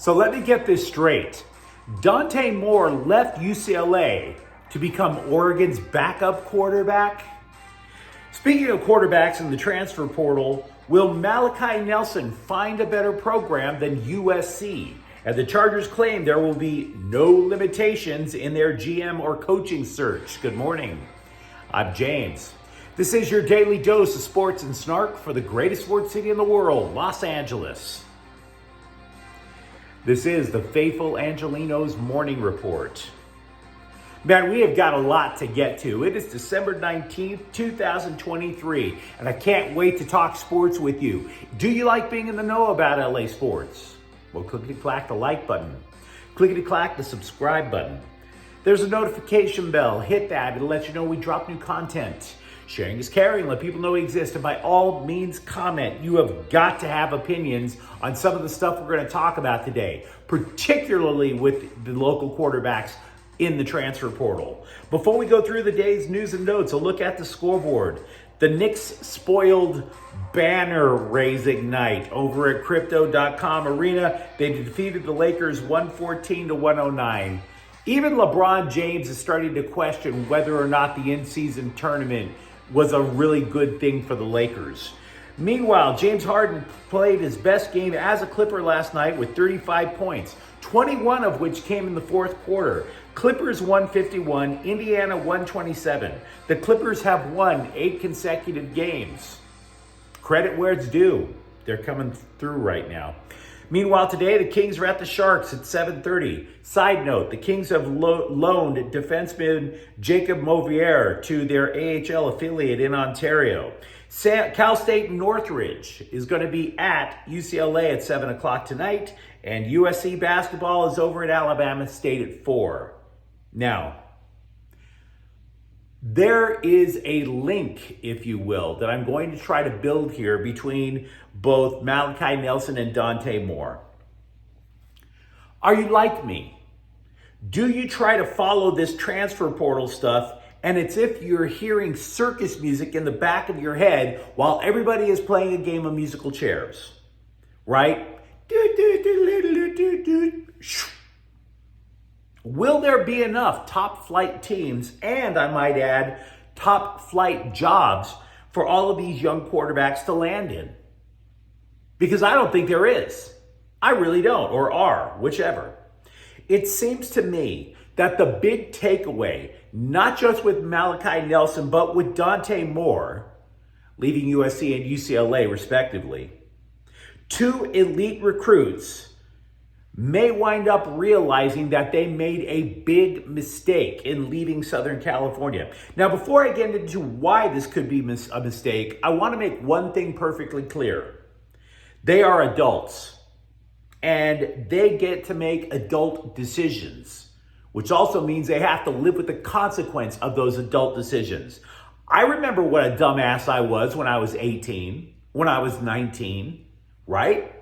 So let me get this straight. Dante Moore left UCLA to become Oregon's backup quarterback? Speaking of quarterbacks in the transfer portal, will Malachi Nelson find a better program than USC? And the Chargers claim there will be no limitations in their GM or coaching search. Good morning. I'm James. This is your daily dose of sports and snark for the greatest sports city in the world, Los Angeles. This is the faithful Angelenos morning report. Man, we have got a lot to get to. It is December 19th, 2023, and I can't wait to talk sports with you. Do you like being in the know about LA sports? Well, clickety-clack the like button. Clickety-clack the subscribe button. There's a notification bell. Hit that. It'll let you know we drop new content. Sharing is caring. Let people know we exist. And by all means, comment. You have got to have opinions on some of the stuff we're going to talk about today, particularly with the local quarterbacks in the transfer portal. Before we go through the day's news and notes, a look at the scoreboard. The Knicks spoiled banner raising night over at Crypto.com Arena. They defeated the Lakers 114-109. Even LeBron James is starting to question whether or not the in-season tournament was a really good thing for the Lakers. Meanwhile, James Harden played his best game as a Clipper last night with 35 points, 21 of which came in the fourth quarter. Clippers 151, Indiana 127. The Clippers have won 8 consecutive games. Credit where it's due. They're coming through right now. Meanwhile, today, the Kings are at the Sharks at 7:30. Side note, the Kings have loaned defenseman Jacob Mauvier to their AHL affiliate in Ontario. Cal State Northridge is going to be at UCLA at 7 o'clock tonight, and USC basketball is over at Alabama State at 4. Now, there is a link, if you will, that I'm going to try to build here between both Malachi Nelson and Dante Moore. Are you like me? Do you try to follow this transfer portal stuff and it's if you're hearing circus music in the back of your head while everybody is playing a game of musical chairs, right? Will there be enough top flight teams and, I might add, top flight jobs for all of these young quarterbacks to land in? Because I don't think there is. I really don't, or are, whichever. It seems to me that the big takeaway, not just with Malachi Nelson, but with Dante Moore, leaving USC and UCLA respectively, 2 elite recruits may wind up realizing that they made a big mistake in leaving Southern California. Now, before I get into why this could be a mistake, I want to make one thing perfectly clear. They are adults, and they get to make adult decisions, which also means they have to live with the consequence of those adult decisions. I remember what a dumbass I was when I was 18, when I was 19, right?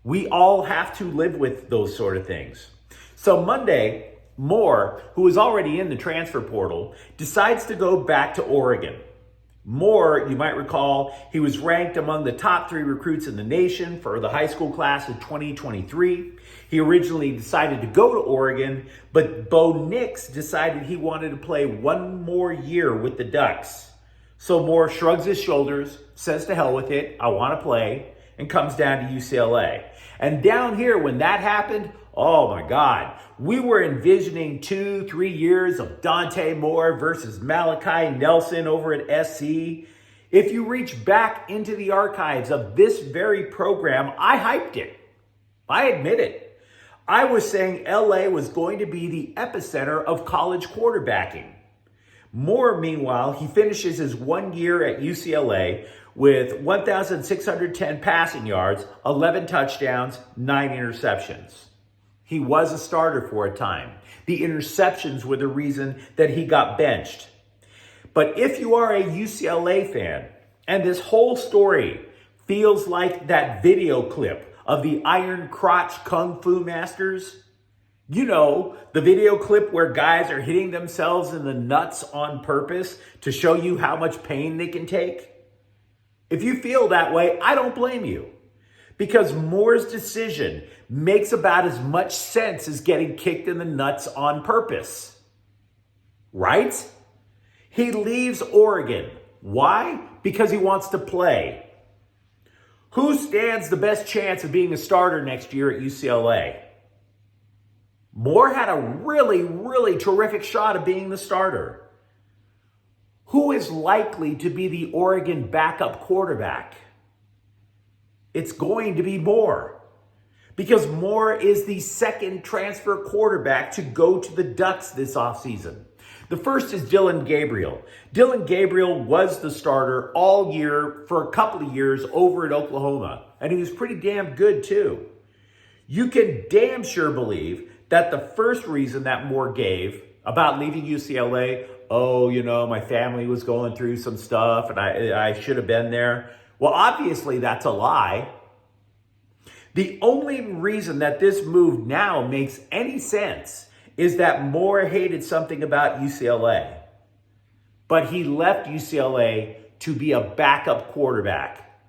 We all have to live with those sort of things. So Monday, Moore, who is already in the transfer portal, decides to go back to Oregon. Moore, you might recall, he was ranked among the top 3 recruits in the nation for the high school class of 2023. He originally decided to go to Oregon, but Bo Nix decided he wanted to play one more year with the Ducks. So Moore shrugs his shoulders, says to hell with it, I want to play, and comes down to UCLA. And down here, when that happened, oh my God, we were envisioning 2-3 years of Dante Moore versus Malachi Nelson over at SC. If you reach back into the archives of this very program, I hyped it. I admit it. I was saying LA was going to be the epicenter of college quarterbacking. Moore, meanwhile, he finishes his 1 year at UCLA with 1,610 passing yards, 11 touchdowns, 9 interceptions. He was a starter for a time. The interceptions were the reason that he got benched. But if you are a UCLA fan, and this whole story feels like that video clip of the Iron Crotch Kung Fu Masters, you know, the video clip where guys are hitting themselves in the nuts on purpose to show you how much pain they can take. If you feel that way, I don't blame you. Because Moore's decision makes about as much sense as getting kicked in the nuts on purpose. Right? He leaves Oregon. Why? Because he wants to play. Who stands the best chance of being a starter next year at UCLA? Moore had a really, really terrific shot of being the starter. Who is likely to be the Oregon backup quarterback? It's going to be Moore, because Moore is the second transfer quarterback to go to the Ducks this offseason. The first is Dillon Gabriel. Dillon Gabriel was the starter all year for a couple of years over at Oklahoma, and he was pretty damn good too. You can damn sure believe that the first reason that Moore gave about leaving UCLA, my family was going through some stuff and I should have been there. Well, obviously that's a lie. The only reason that this move now makes any sense is that Moore hated something about UCLA, but he left UCLA to be a backup quarterback.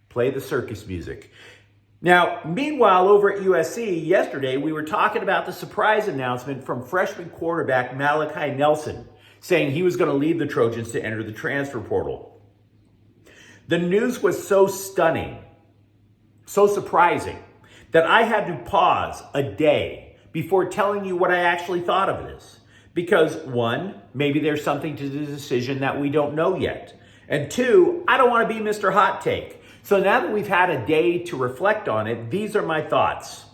Play the circus music. Now, meanwhile, over at USC, yesterday, we were talking about the surprise announcement from freshman quarterback Malachi Nelson, saying he was going to leave the Trojans to enter the transfer portal. The news was so stunning, so surprising, that I had to pause a day before telling you what I actually thought of this. Because one, maybe there's something to the decision that we don't know yet. And two, I don't want to be Mr. Hot Take. So now that we've had a day to reflect on it, these are my thoughts.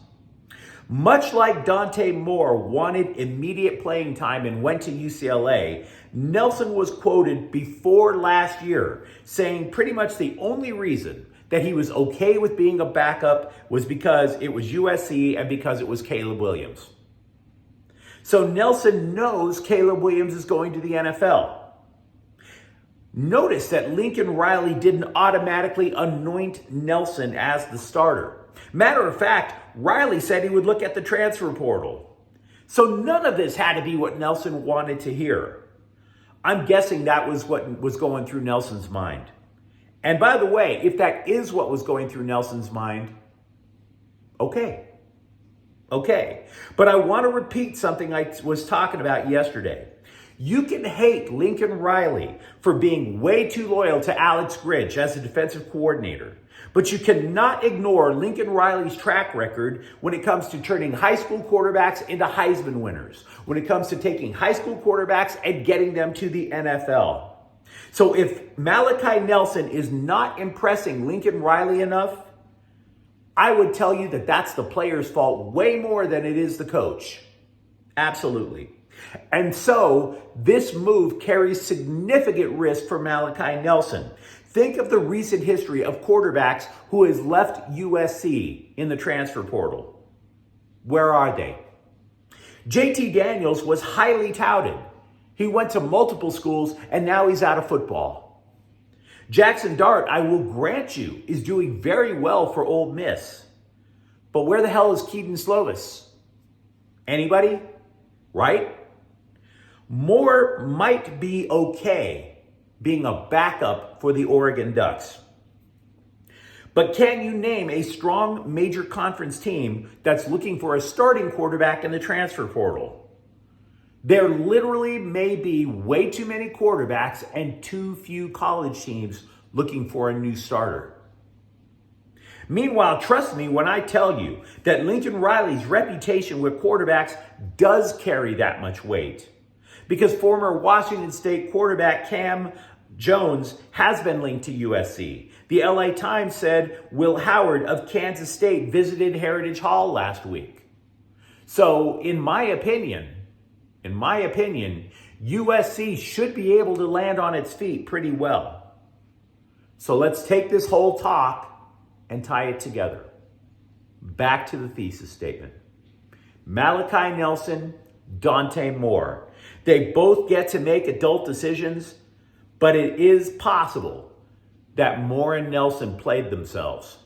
Much like Dante Moore wanted immediate playing time and went to UCLA, Nelson was quoted before last year saying pretty much the only reason that he was okay with being a backup was because it was USC and because it was Caleb Williams. So Nelson knows Caleb Williams is going to the NFL. Notice that Lincoln Riley didn't automatically anoint Nelson as the starter. Matter of fact, Riley said he would look at the transfer portal. So none of this had to be what Nelson wanted to hear. I'm guessing that was what was going through Nelson's mind. And by the way, if that is what was going through Nelson's mind, okay. But I want to repeat something I was talking about yesterday. You can hate Lincoln Riley for being way too loyal to Alex Grinch as a defensive coordinator, but you cannot ignore Lincoln Riley's track record when it comes to turning high school quarterbacks into Heisman winners, when it comes to taking high school quarterbacks and getting them to the NFL. So if Malachi Nelson is not impressing Lincoln Riley enough, I would tell you that that's the player's fault way more than it is the coach. Absolutely. And so this move carries significant risk for Malachi Nelson. Think of the recent history of quarterbacks who has left USC in the transfer portal. Where are they? JT Daniels was highly touted. He went to multiple schools and now he's out of football. Jackson Dart, I will grant you, is doing very well for Ole Miss. But where the hell is Keaton Slovis? Anybody? Right? Moore might be okay being a backup for the Oregon Ducks. But can you name a strong major conference team that's looking for a starting quarterback in the transfer portal? There literally may be way too many quarterbacks and too few college teams looking for a new starter. Meanwhile, trust me when I tell you that Lincoln Riley's reputation with quarterbacks does carry that much weight. Because former Washington State quarterback Cam Jones has been linked to USC. The LA Times said Will Howard of Kansas State visited Heritage Hall last week. So in my opinion, USC should be able to land on its feet pretty well. So let's take this whole talk and tie it together. Back to the thesis statement. Malachi Nelson, Dante Moore. They both get to make adult decisions, but it is possible that Moore and Nelson played themselves.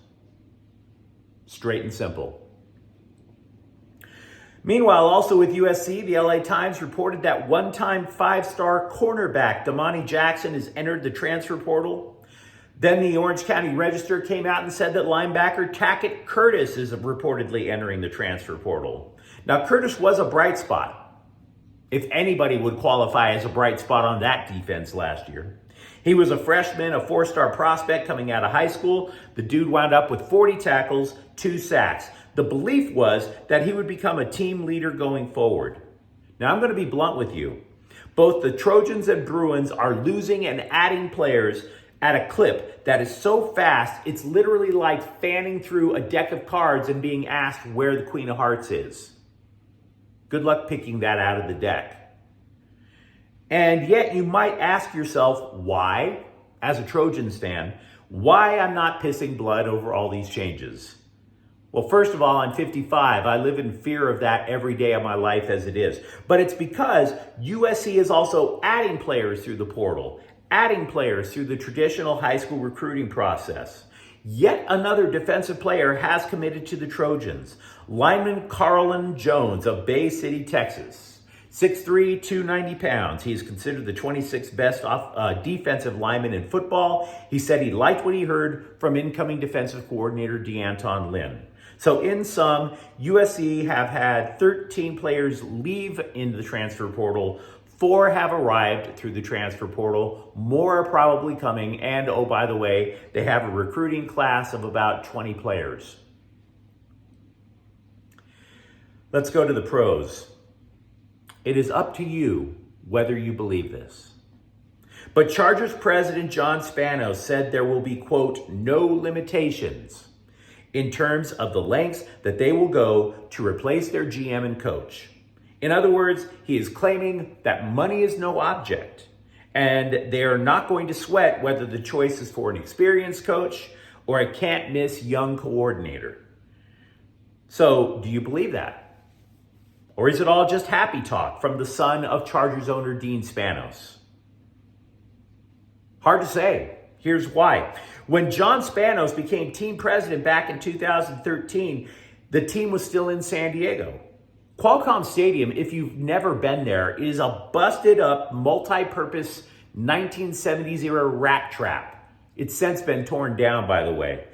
Straight and simple. Meanwhile, also with USC, the LA Times reported that one-time five-star cornerback Damani Jackson has entered the transfer portal. Then the Orange County Register came out and said that linebacker Tackett Curtis is reportedly entering the transfer portal. Now, Curtis was a bright spot, if anybody would qualify as a bright spot on that defense last year. He was a freshman, a four-star prospect coming out of high school. The dude wound up with 40 tackles, 2 sacks. The belief was that he would become a team leader going forward. Now, I'm going to be blunt with you. Both the Trojans and Bruins are losing and adding players at a clip that is so fast, it's literally like fanning through a deck of cards and being asked where the Queen of Hearts is. Good luck picking that out of the deck. And yet you might ask yourself why, as a Trojans fan, why I'm not pissing blood over all these changes. Well, first of all, I'm 55. I live in fear of that every day of my life as it is. But it's because USC is also adding players through the portal, adding players through the traditional high school recruiting process. Yet another defensive player has committed to the Trojans, lineman Carlin Jones of Bay City, Texas. 6'3", 290 pounds. He is considered the 26th best defensive lineman in football. He said he liked what he heard from incoming defensive coordinator DeAnton Lynn. So in sum, USC have had 13 players leave in the transfer portal. 4 have arrived through the transfer portal. More are probably coming. And oh, by the way, they have a recruiting class of about 20 players. Let's go to the pros. It is up to you whether you believe this. But Chargers president John Spanos said there will be, quote, no limitations in terms of the lengths that they will go to replace their GM and coach. In other words, he is claiming that money is no object and they are not going to sweat whether the choice is for an experienced coach or a can't-miss young coordinator. So, do you believe that? Or is it all just happy talk from the son of Chargers owner Dean Spanos? Hard to say. Here's why. When John Spanos became team president back in 2013, the team was still in San Diego. Qualcomm Stadium, if you've never been there, is a busted up, multi-purpose 1970s era rat trap. It's since been torn down, by the way.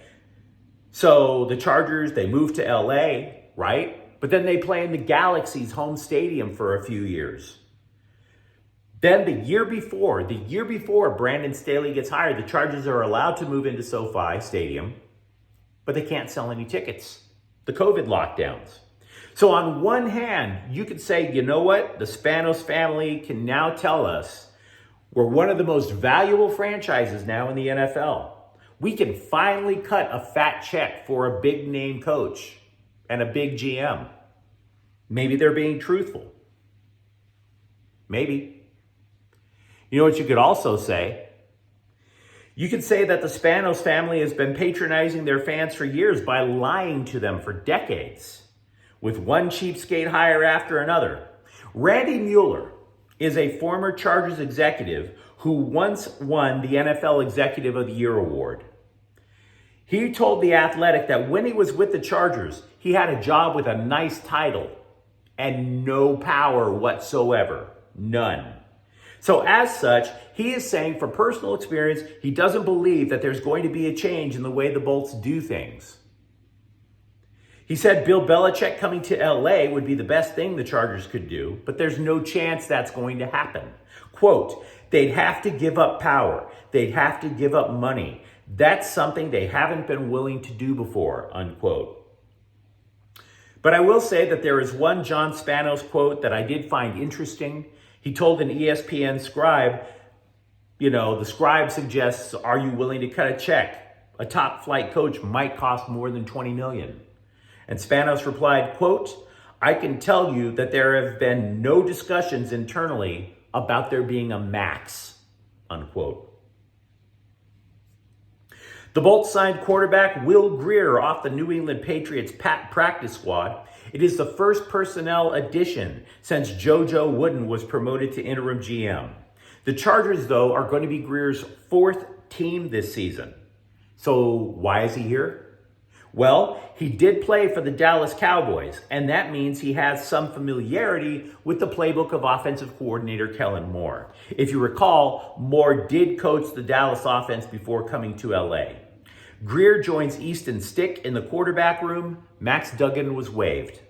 So the Chargers, they moved to LA, right? But then they play in the Galaxy's home stadium for a few years. Then the year before Brandon Staley gets hired, the Chargers are allowed to move into SoFi Stadium, but they can't sell any tickets. The COVID lockdowns. So on one hand, you could say, you know what? The Spanos family can now tell us we're one of the most valuable franchises now in the NFL. We can finally cut a fat check for a big name coach and a big GM. Maybe they're being truthful. Maybe. You know what you could also say? You could say that the Spanos family has been patronizing their fans for years by lying to them for decades, with one cheapskate hire after another. Randy Mueller is a former Chargers executive who once won the NFL Executive of the Year award. He told The Athletic that when he was with the Chargers, he had a job with a nice title and no power whatsoever. None. So as such, he is saying from personal experience, he doesn't believe that there's going to be a change in the way the Bolts do things. He said Bill Belichick coming to LA would be the best thing the Chargers could do, but there's no chance that's going to happen. Quote, they'd have to give up power. They'd have to give up money. That's something they haven't been willing to do before, unquote. But I will say that there is one John Spanos quote that I did find interesting. He told an ESPN scribe, the scribe suggests, are you willing to cut a check? A top flight coach might cost more than $20 million. And Spanos replied, quote, I can tell you that there have been no discussions internally about there being a max, unquote. The Bolts signed quarterback Will Grier off the New England Patriots practice squad. It is the first personnel addition since JoJo Wooden was promoted to interim GM. The Chargers, though, are going to be Grier's 4th team this season. So why is he here? Well, he did play for the Dallas Cowboys, and that means he has some familiarity with the playbook of offensive coordinator Kellen Moore. If you recall, Moore did coach the Dallas offense before coming to LA. Greer joins Easton Stick in the quarterback room. Max Duggan was waived.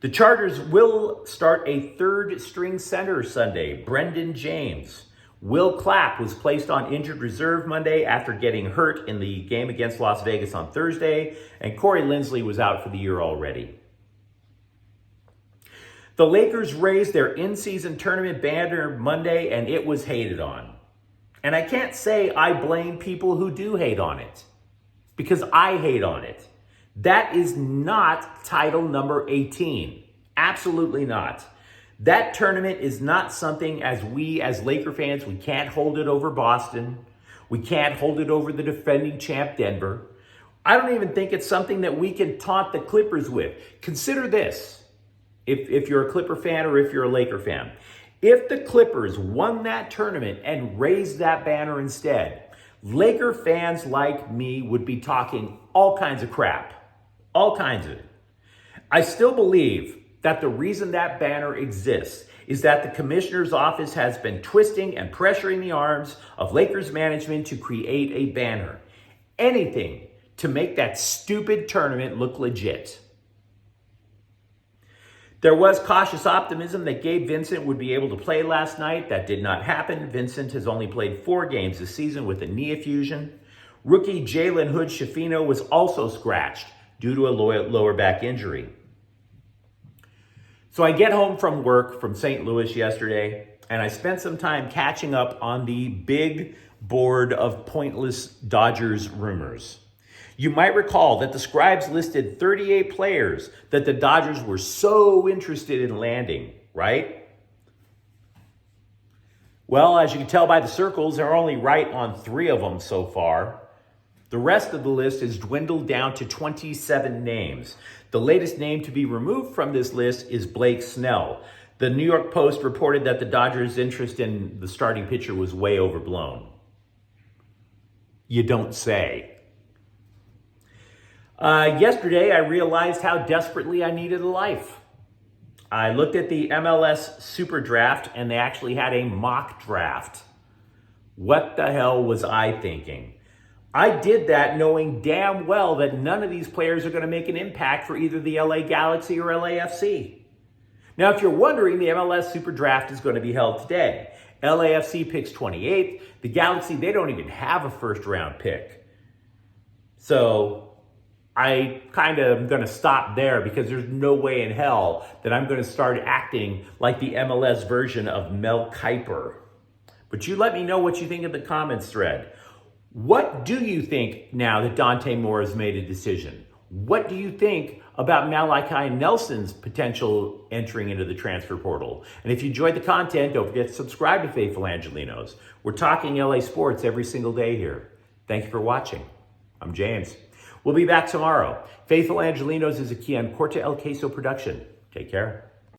The Chargers will start a third-string center Sunday, Brendan James. Will Clapp was placed on injured reserve Monday after getting hurt in the game against Las Vegas on Thursday, and Corey Linsley was out for the year already. The Lakers raised their in-season tournament banner Monday, and it was hated on. And I can't say I blame people who do hate on it, because I hate on it. That is not title number 18. Absolutely not. That tournament is not something as Laker fans, we can't hold it over Boston. We can't hold it over the defending champ Denver. I don't even think it's something that we can taunt the Clippers with. Consider this, if you're a Clipper fan or if you're a Laker fan. If the Clippers won that tournament and raised that banner instead, Laker fans like me would be talking all kinds of crap. All kinds of it. I still believe that the reason that banner exists is that the commissioner's office has been twisting and pressuring the arms of Lakers management to create a banner. Anything to make that stupid tournament look legit. There was cautious optimism that Gabe Vincent would be able to play last night. That did not happen. Vincent has only played 4 games this season with a knee effusion. Rookie Jalen Hood-Schifino was also scratched due to a lower back injury. So I get home from work from St. Louis yesterday, and I spent some time catching up on the big board of pointless Dodgers rumors. You might recall that the scribes listed 38 players that the Dodgers were so interested in landing, right? Well, as you can tell by the circles, they're only right on 3 of them so far. The rest of the list is dwindled down to 27 names. The latest name to be removed from this list is Blake Snell. The New York Post reported that the Dodgers' interest in the starting pitcher was way overblown. You don't say. Yesterday, I realized how desperately I needed a life. I looked at the MLS Super Draft, and they actually had a mock draft. What the hell was I thinking? I did that knowing damn well that none of these players are going to make an impact for either the LA Galaxy or LAFC. Now, if you're wondering, the MLS Super Draft is going to be held today. LAFC picks 28th. The Galaxy, they don't even have a first-round pick. So I kind of am going to stop there because there's no way in hell that I'm going to start acting like the MLS version of Mel Kiper. But you let me know what you think in the comments thread. What do you think now that Dante Moore has made a decision? What do you think about Malachi Nelson's potential entering into the transfer portal? And if you enjoyed the content, don't forget to subscribe to Faithful Angelenos. We're talking LA sports every single day here. Thank you for watching. I'm James. We'll be back tomorrow. Faithful Angelenos is a Kian Corte El Queso production. Take care.